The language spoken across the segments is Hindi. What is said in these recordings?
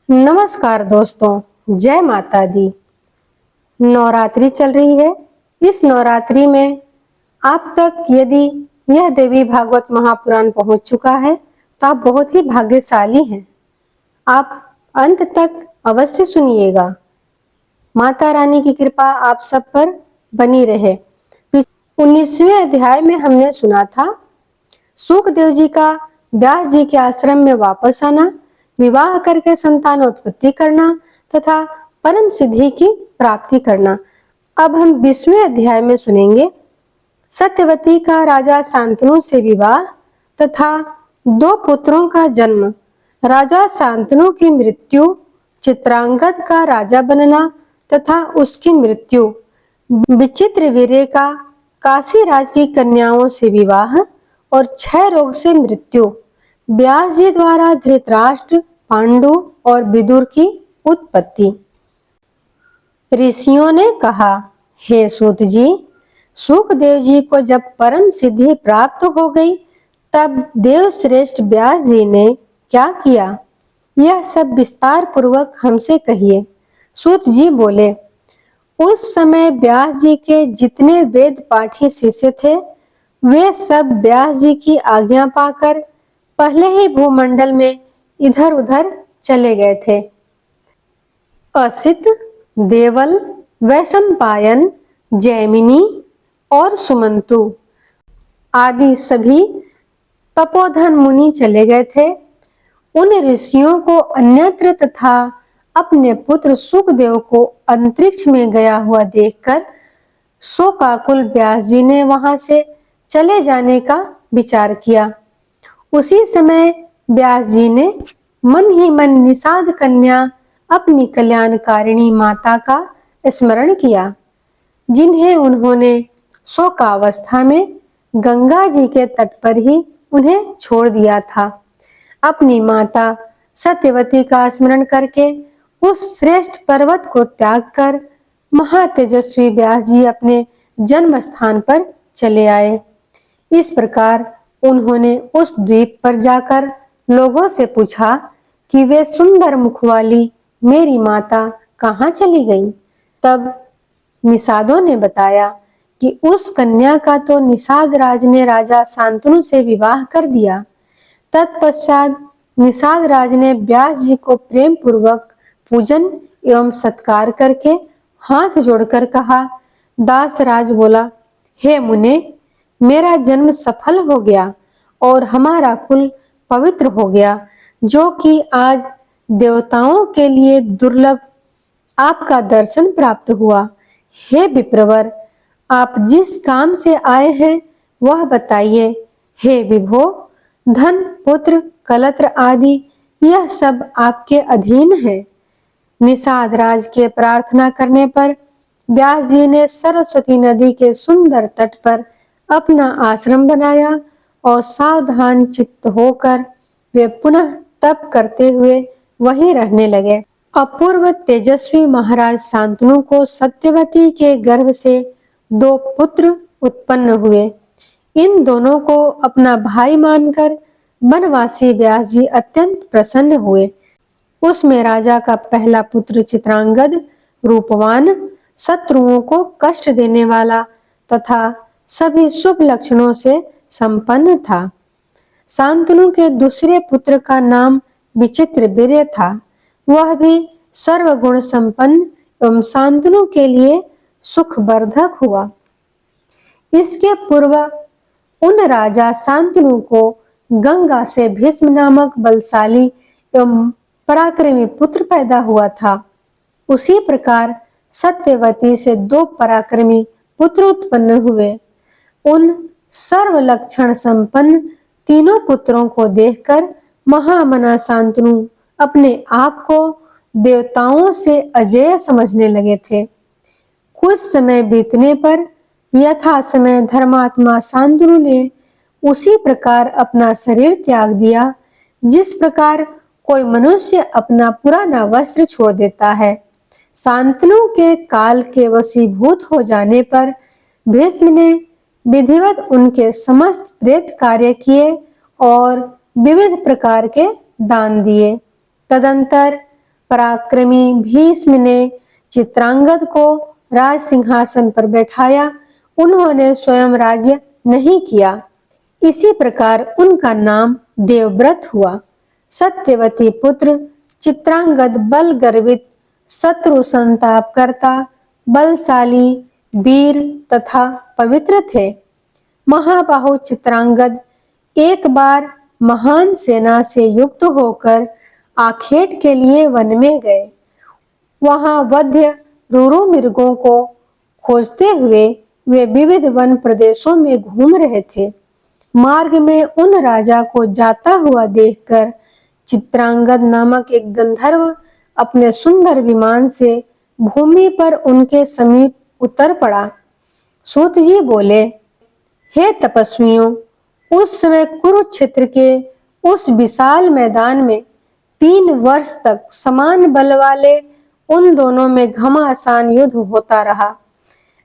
नमस्कार दोस्तों, जय माता दी। नवरात्रि चल रही है। इस नवरात्रि में आप तक यदि यह देवी भागवत महापुराण पहुंच चुका है तो आप बहुत ही भाग्यशाली हैं। आप अंत तक अवश्य सुनिएगा। माता रानी की कृपा आप सब पर बनी रहे। 19वें अध्याय में हमने सुना था सुखदेव जी का व्यास जी के आश्रम में वापस आना, विवाह करके संतानोत्पत्ति करना तथा परम सिद्धि की प्राप्ति करना। अब हम 20वें अध्याय में सुनेंगे सत्यवती का राजा शांतनु से विवाह तथा 2 पुत्रों का जन्म, राजा शांतनु की मृत्यु, चित्रांगद का राजा बनना तथा उसकी मृत्यु, विचित्र वीर्य का काशी राज की कन्याओं से विवाह और 6 रोग से मृत्यु, व्यास जी द्वारा धृतराष्ट्र, पांडु और विदुर की उत्पत्ति। ऋषियों ने कहा, हे सूत जी, सुखदेव जी को जब परम सिद्धि प्राप्त हो गई तब देव श्रेष्ठ व्यास जी ने क्या किया, यह सब विस्तार पूर्वक हमसे कहिए। सूत जी बोले, उस समय व्यास जी के जितने वेद पाठी शिष्य थे वे सब व्यास जी की आज्ञा पाकर पहले ही भूमंडल में इधर उधर चले गए थे। असित, देवल, वैशंपायन, जैमिनी और सुमंतु आदि सभी तपोधन मुनि चले गए थे। उन ऋषियों को अन्यत्र तथा अपने पुत्र सुखदेव को अंतरिक्ष में गया हुआ देखकर शोकाकुल व्यास जी ने वहां से चले जाने का विचार किया। उसी समय व्यास जी ने मन ही मन निषाद कन्या अपनी कल्याणकारिणी माता का स्मरण किया, जिन्हें उन्होंने शोकावस्था में गंगा जी के तट पर ही उन्हें छोड़ दिया था। अपनी माता सत्यवती का स्मरण करके उस श्रेष्ठ पर्वत को त्याग कर महातेजस्वी व्यास जी अपने जन्म स्थान पर चले आए। इस प्रकार उन्होंने उस द्वीप पर जाकर लोगों से पूछा कि वे सुंदर मुख वाली मेरी माता कहाँ चली गई। तब निषादों ने बताया कि उस कन्या का तो निषाद राज ने राजा शांतनु से विवाह कर दिया। तत्पश्चात निषाद राज ने व्यास जी को प्रेम पूर्वक पूजन एवं सत्कार करके हाथ जोड़कर कहा। दास राज बोला, हे मुने, मेरा जन्म सफल हो गया और हमारा कुल पवित्र हो गया, जो कि आज देवताओं के लिए दुर्लभ आपका दर्शन प्राप्त हुआ। हे विप्रवर, आप जिस काम से आए हैं वह बताइए। हे विभो, धन, पुत्र, कलत्र आदि यह सब आपके अधीन है। निषाद राज के प्रार्थना करने पर व्यास जी ने सरस्वती नदी के सुंदर तट पर अपना आश्रम बनाया और सावधान चित्त होकर वे पुनः तप करते हुए वहीं रहने लगे। अपूर्व तेजस्वी महाराज शांतनु को सत्यवती के गर्भ से 2 पुत्र उत्पन्न हुए। इन दोनों को अपना भाई मानकर वनवासी व्यास जी अत्यंत प्रसन्न हुए। उसमें राजा का पहला पुत्र चित्रांगद रूपवान, शत्रुओं को कष्ट देने वाला तथा सभी शुभ लक्षणों से संपन्न था। शांतनु के दूसरे पुत्र का नाम विचित्र वीर्य था। वह भी सर्वगुण संपन्न एवं शांतनु के लिए सुखवर्धक हुआ। इसके पूर्व उन राजा शांतनु को गंगा से भीष्म नामक बलशाली एवं पराक्रमी पुत्र पैदा हुआ था। उसी प्रकार सत्यवती से 2 पराक्रमी पुत्र उत्पन्न हुए। उन सर्व लक्षण संपन्न तीनों पुत्रों को देखकर महामना शांतनु अपने आप को देवताओं से अजेय समझने लगे थे। कुछ समय बीतने पर यथा समय धर्मात्मा शांतनु ने उसी प्रकार अपना शरीर त्याग दिया, जिस प्रकार कोई मनुष्य अपना पुराना वस्त्र छोड़ देता है। शांतनु के काल के वशीभूत हो जाने पर भीष्म ने विधिवत उनके समस्त प्रेत कार्य किए और विविध प्रकार के दान दिए। तदंतर पराक्रमी भीष्म ने चित्रांगद को राज सिंहासन पर बैठाया, उन्होंने स्वयं राज्य नहीं किया। इसी प्रकार उनका नाम देवव्रत हुआ। सत्यवती पुत्र चित्रांगद बल गर्वित, शत्रु संताप करता, बलशाली, वीर तथा पवित्र थे। महाबाहु चित्रांगद एक बार महान सेना से युक्त होकर आखेट के लिए वन में गए। वहां वध्य रूरू मृगों को खोजते हुए वे विविध वन प्रदेशों में घूम रहे थे। मार्ग में उन राजा को जाता हुआ देखकर चित्रांगद नामक एक गंधर्व अपने सुंदर विमान से भूमि पर उनके समीप उतर पड़ा। सूत जी बोले, हे तपस्वियों, उस समय कुरुक्षेत्र के उस विशाल मैदान में 3 वर्ष तक समान बल वाले उन दोनों में घमासान युद्ध होता रहा।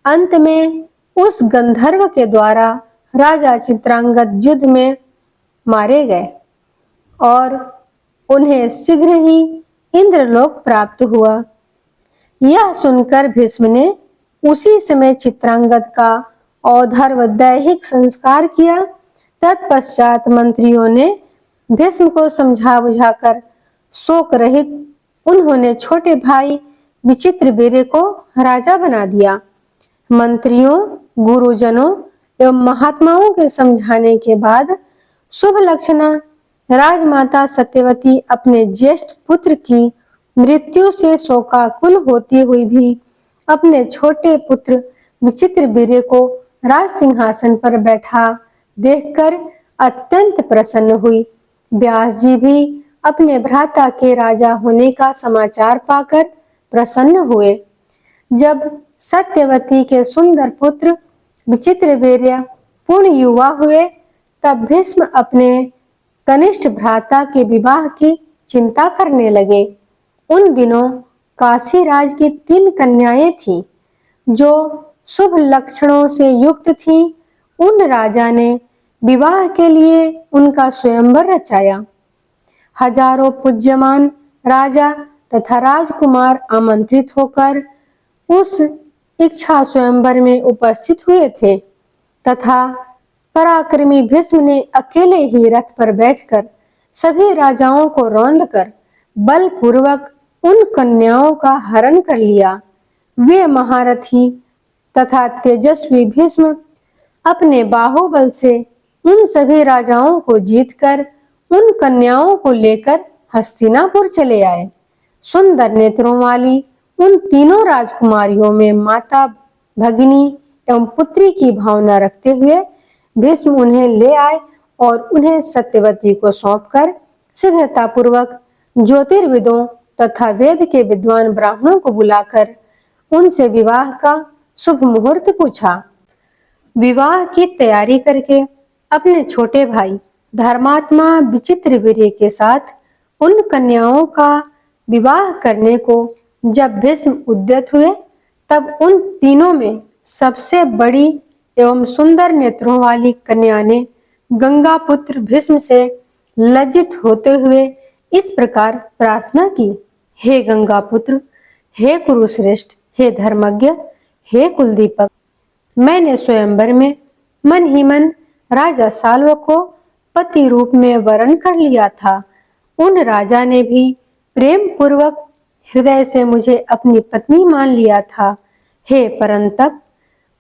अंत में उस गंधर्व के द्वारा राजा चित्रांगद युद्ध में मारे गए और उन्हें शीघ्र ही इंद्रलोक प्राप्त हुआ। यह सुनकर भीष्म ने उसी समय चित्रांगद का औधर्व दैहिक संस्कार किया। तत्पश्चात मंत्रियों ने भीष्म को समझा बुझाकर शोक रहित उन्होंने छोटे भाई विचित्रवीर्य को राजा बना दिया। मंत्रियों, गुरुजनों एवं महात्माओं के समझाने के बाद शुभ लक्षणा राजमाता सत्यवती अपने ज्येष्ठ पुत्र की मृत्यु से शोकाकुल होती हुई भी अपने छोटे पुत्र विचित्रवीर्य को राज सिंहासन पर बैठा देखकर अत्यंत प्रसन्न हुई। व्यास जी भी अपने भ्राता के राजा होने का समाचार पाकर प्रसन्न हुए। जब सत्यवती के सुंदर पुत्र विचित्रवीर्य पूर्ण युवा हुए, तब भीष्म अपने कनिष्ठ भ्राता के विवाह की चिंता करने लगे। उन दिनों काशी राज की 3 कन्याएं थीं, जो शुभ लक्षणों से युक्त थीं। उन राजा ने विवाह के लिए उनका स्वयंवर रचाया। हजारों पूज्यमान राजा तथा राजकुमार आमंत्रित होकर उस इच्छा स्वयंवर में उपस्थित हुए थे तथा पराक्रमी भीष्म ने अकेले ही रथ पर बैठकर सभी राजाओं को रौंदकर बलपूर्वक उन कन्याओं का हरण कर लिया। वे महारथी तथा तेजस्वी भीष्म अपने बाहुबल से उन सभी राजाओं को जीतकर उन कन्याओं को लेकर हस्तिनापुर चले आए। सुंदर नेत्रों वाली उन तीनों राजकुमारियों में माता, भगिनी एवं पुत्री की भावना रखते हुए भीष्म उन्हें ले आए और उन्हें सत्यवती को सौंपकर शीघ्रतापूर्वक ज्योतिर्विदों तथा वेद के विद्वान ब्राह्मणों को बुलाकर उनसे विवाह का शुभ मुहूर्त पूछा। विवाह की तैयारी करके अपने छोटे भाई धर्मात्मा विचित्रवीर्य के साथ उन कन्याओं का विवाह करने को जब भीष्म उद्यत हुए, तब उन तीनों में सबसे बड़ी एवं सुंदर नेत्रों वाली कन्या ने गंगा पुत्र भीष्म से लज्जित होते हुए इस प्रकार प्रार्थना की, हे गंगा पुत्र, हे कुरुश्रेष्ठ, हे धर्मज्ञ, हे कुलदीपक, मैंने स्वयंवर में मन ही मन राजा साल्व को पति रूप में वरण कर लिया था। उन राजा ने भी प्रेम पूर्वक हृदय से मुझे अपनी पत्नी मान लिया था। हे परंतप,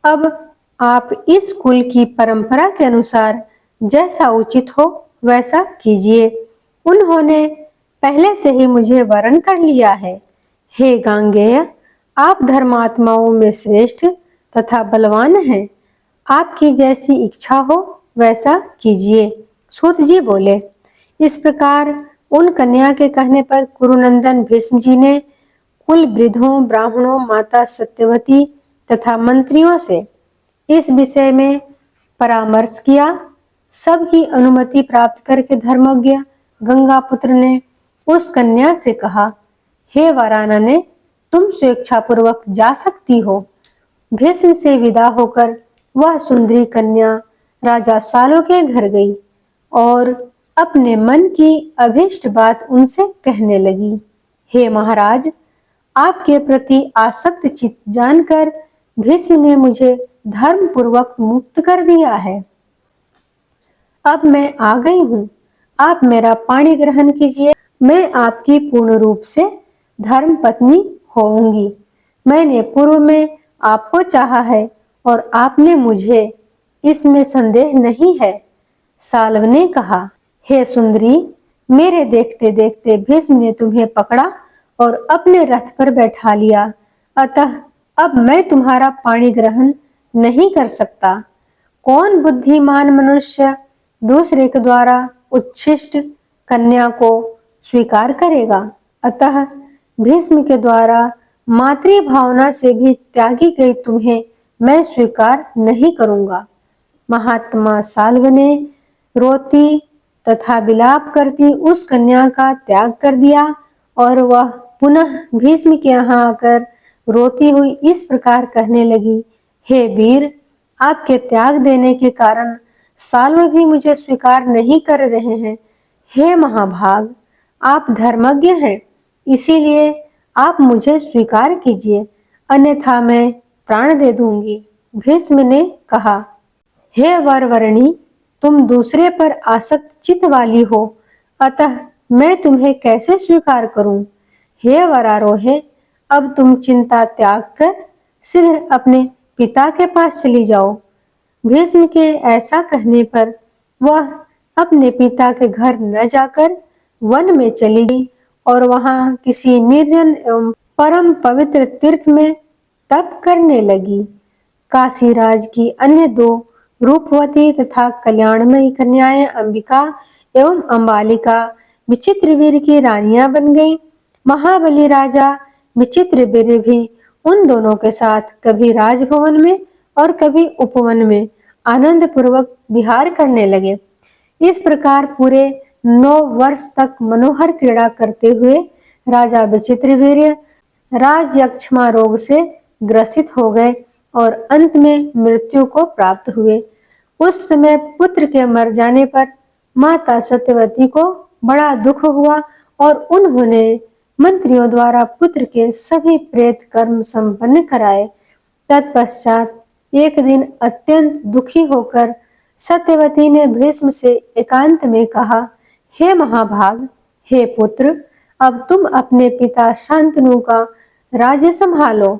अब आप इस कुल की परंपरा के अनुसार जैसा उचित हो वैसा कीजिए। उन्होंने पहले से ही मुझे वरण कर लिया है। हे गांगेय, आप धर्मात्माओं में श्रेष्ठ तथा बलवान हैं। आपकी जैसी इच्छा हो वैसा कीजिए। सूत जी बोले। इस प्रकार उन कन्या के कहने पर कुरुनंदन भीष्म जी ने कुल वृद्धों, ब्राह्मणों, माता सत्यवती तथा मंत्रियों से इस विषय में परामर्श किया। सबकी अनुमति प्राप्त करके धर्मज्ञ गंगापुत्र ने उस कन्या से कहा, हे वारानने, तुम स्वेच्छापूर्वक जा सकती हो। भीष्म से विदा होकर वह सुंदरी कन्या राजा साल्व के घर गई और अपने मन की अभीष्ट बात उनसे कहने लगी। हे महाराज, आपके प्रति आसक्त चित्त जानकर भीष्म ने मुझे धर्म पूर्वक मुक्त कर दिया है। अब मैं आ गई हूँ, आप मेरा पाणी ग्रहण कीजिए। मैं आपकी पूर्ण रूप से धर्म पत्नी होऊंगी। मैंने पूर्व में आपको चाहा है और आपने मुझे, इसमें संदेह नहीं है। साल्व ने कहा, हे सुंदरी, मेरे देखते देखते भीष्म ने तुम्हें पकड़ा और अपने रथ पर बैठा लिया, अतः अब मैं तुम्हारा पाणी ग्रहण नहीं कर सकता। कौन बुद्धिमान मनुष्य दूसरे के द्वारा उच्छिष्ट कन्या को स्वीकार करेगा? अतः भीष्म के द्वारा मातृ भावना से भी त्यागी गई तुम्हें मैं स्वीकार नहीं करूंगा। महात्मा साल्व ने रोती तथा विलाप करती उस कन्या का त्याग कर दिया और वह पुनः भीष्म के यहाँ आकर रोती हुई इस प्रकार कहने लगी, हे वीर, आपके त्याग देने के कारण साल्व भी मुझे स्वीकार नहीं कर रहे हैं। हे महाभाग, आप धर्मज्ञ हैं, इसीलिए आप मुझे स्वीकार कीजिए, अन्यथा मैं प्राण दे दूंगी। भीष्म ने कहा, हे वरवरणी, तुम दूसरे पर आसक्त चित्त वाली हो, अतः मैं तुम्हें कैसे स्वीकार करूं? हे वरारोहे, अब तुम चिंता त्याग कर शीघ्र अपने पिता के पास चली जाओ। भीष्म के ऐसा कहने पर वह अपने पिता के घर न जाकर वन में चली गई और वहां किसी निर्जन एवं परम पवित्र तीर्थ में तप करने लगी। काशीराज की अन्य दो रूपवती तथा कल्याणमयी कन्याएं अंबिका एवं अंबालिका विचित्रवीर की रानियां बन गईं। महाबली राजा विचित्रवीर भी उन दोनों के साथ कभी राजभवन में और कभी उपवन में आनंद पूर्वक विहार करने लगे। इस प्रकार पूरे 9 वर्ष तक मनोहर क्रीड़ा करते हुए राजा विचित्रवीर्य राजयक्षमा रोग से ग्रसित हो गए और अंत में मृत्यु को प्राप्त हुए। उस समय पुत्र के मर जाने पर माता सत्यवती को बड़ा दुख हुआ और उन्होंने मंत्रियों द्वारा पुत्र के सभी प्रेत कर्म संपन्न कराए। तत्पश्चात एक दिन अत्यंत दुखी होकर सत्यवती ने भीष्म से एकांत में कहा, हे महाभाग, हे पुत्र, अब तुम अपने पिता शांतनु का राज्य संभालो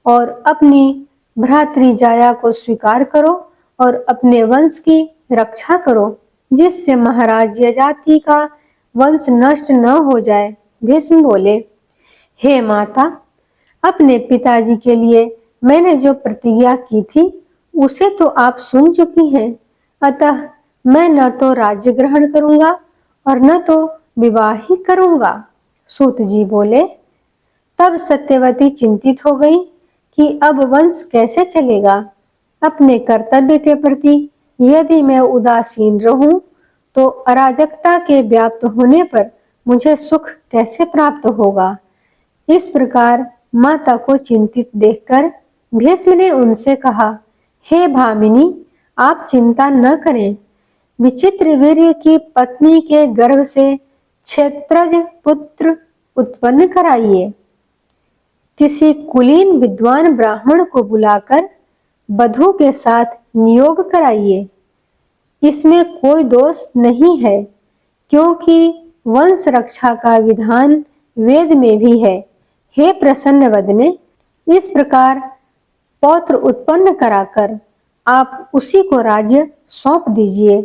और अपनी भ्रातृ जाया को स्वीकार करो और अपने वंश की रक्षा करो, जिससे महाराज यजाति का वंश नष्ट न हो जाए। भीष्म बोले, हे माता, अपने पिताजी के लिए मैंने जो प्रतिज्ञा की थी उसे तो आप सुन चुकी हैं, अतः मैं न तो राज्य ग्रहण करूंगा और न तो विवाह ही करूंगा। सूत जी बोले, तब सत्यवती चिंतित हो गई कि अब वंश कैसे चलेगा। अपने कर्तव्य के प्रति यदि मैं उदासीन रहूं तो अराजकता के व्याप्त होने पर मुझे सुख कैसे प्राप्त होगा। इस प्रकार माता को चिंतित देखकर भीष्म ने उनसे कहा, हे भामिनी, आप चिंता न करें। विचित्रवीर्य की पत्नी के गर्भ से क्षेत्रज पुत्र उत्पन्न कराइए। किसी कुलीन विद्वान ब्राह्मण को बुलाकर वधू के साथ नियोग कराइए। इसमें कोई दोष नहीं है, क्योंकि वंश रक्षा का विधान वेद में भी है। हे प्रसन्न वदने, इस प्रकार पौत्र उत्पन्न कराकर आप उसी को राज्य सौंप दीजिए।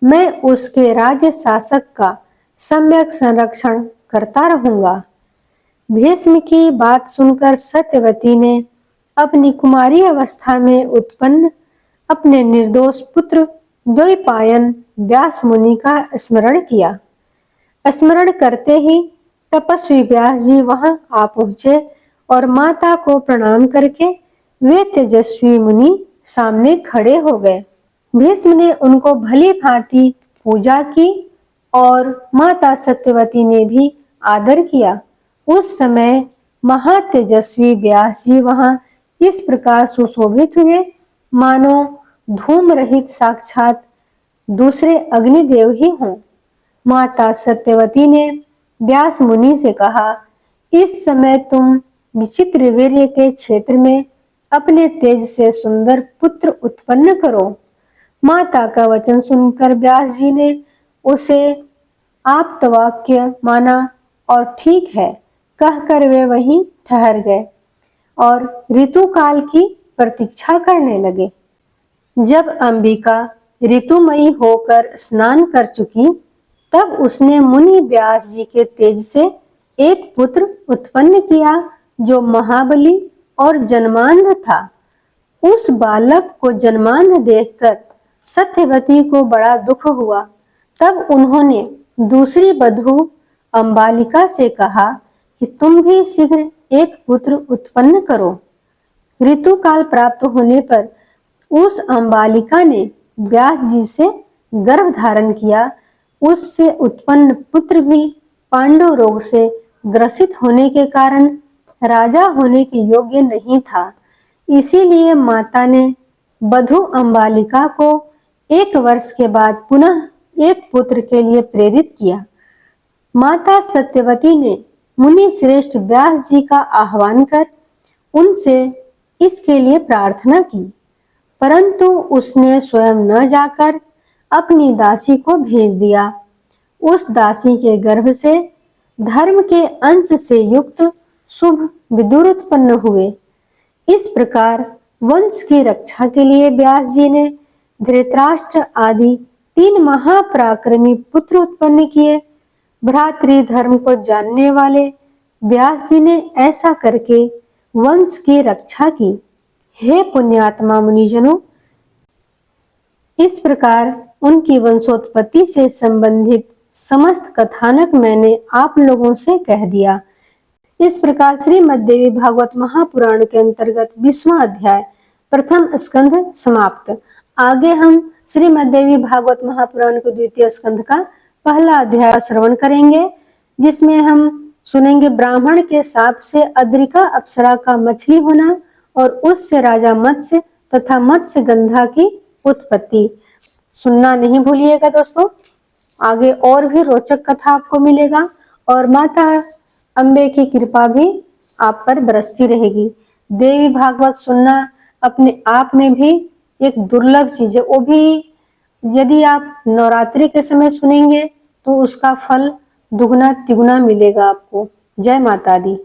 मैं उसके राज्य शासक का सम्यक संरक्षण करता रहूंगा। भीष्म की बात सुनकर सत्यवती ने अपनी कुमारी अवस्था में उत्पन्न अपने निर्दोष पुत्र द्वैपायन व्यास मुनि का स्मरण किया। स्मरण करते ही तपस्वी व्यास जी वहां आ पहुंचे और माता को प्रणाम करके वे तेजस्वी मुनि सामने खड़े हो गए। भीष्म ने उनको भली भांति पूजा की और माता सत्यवती ने भी आदर किया। उस समय महातेजस्वी व्यास जी वहां इस प्रकार सुशोभित हुए मानो धूम रहित साक्षात दूसरे अग्निदेव ही हों। माता सत्यवती ने व्यास मुनि से कहा, इस समय तुम विचित्र वीर्य के क्षेत्र में अपने तेज से सुंदर पुत्र उत्पन्न करो। माता का वचन सुनकर व्यास जी ने उसे आप्तवाक्य माना और ठीक है कहकर वे वहीं ठहर गए और ऋतु काल की प्रतीक्षा करने लगे। जब अंबिका ऋतुमयी होकर स्नान कर चुकी, तब उसने मुनि व्यास जी के तेज से एक पुत्र उत्पन्न किया जो महाबली और जन्मांध था। उस बालक को जन्मांध देखकर सत्यवती को बड़ा दुख हुआ। तब उन्होंने दूसरी बधू अंबालिका से कहा कि तुम भी शीघ्र एक पुत्र उत्पन्न करो। ऋतु काल प्राप्त होने पर उस अंबालिका ने व्यास जी से गर्भ धारण किया। उससे उत्पन्न पुत्र भी पांडु रोग से ग्रसित होने के कारण राजा होने के योग्य नहीं था। इसीलिए माता ने बधू अंबालिका को 1 वर्ष के बाद पुनः एक पुत्र के लिए प्रेरित किया। माता सत्यवती ने मुनि श्रेष्ठ व्यास जी का आह्वान कर उनसे इसके लिए प्रार्थना की, परंतु उसने स्वयं न जाकर अपनी दासी को भेज दिया। उस दासी के गर्भ से धर्म के अंश से युक्त शुभ विदुर उत्पन्न हुए। इस प्रकार वंश की रक्षा के लिए व्यास जी ने धृतराष्ट्र आदि 3 महापराक्रमी पुत्र उत्पन्न किए। भ्रातृ धर्म को जानने वाले व्यास जी ने ऐसा करके वंश की रक्षा की। हे पुण्यात्मा मुनिजनों, इस प्रकार उनकी वंशोत्पत्ति से संबंधित समस्त कथानक मैंने आप लोगों से कह दिया। इस प्रकार श्रीमद् देवी भागवत महापुराण के अंतर्गत 20वां अध्याय प्रथम स्कंध समाप्त। आगे हम श्रीमद् देवी भागवत महापुराण के द्वितीय स्कंध का पहला अध्याय श्रवण करेंगे, जिसमें हम सुनेंगे ब्राह्मण के शाप से अद्रिका अप्सरा का मछली होना और उससे राजा मत्स्य तथा मत्स्य गंधा की उत्पत्ति। सुनना नहीं भूलिएगा दोस्तों, आगे और भी रोचक कथा आपको मिलेगा और माता अम्बे की कृपा भी आप पर बरसती रहेगी। देवी भागवत सुनना अपने आप में भी एक दुर्लभ चीज है। वो भी यदि आप नवरात्रि के समय सुनेंगे तो उसका फल दुगना तिगुना मिलेगा आपको। जय माता दी।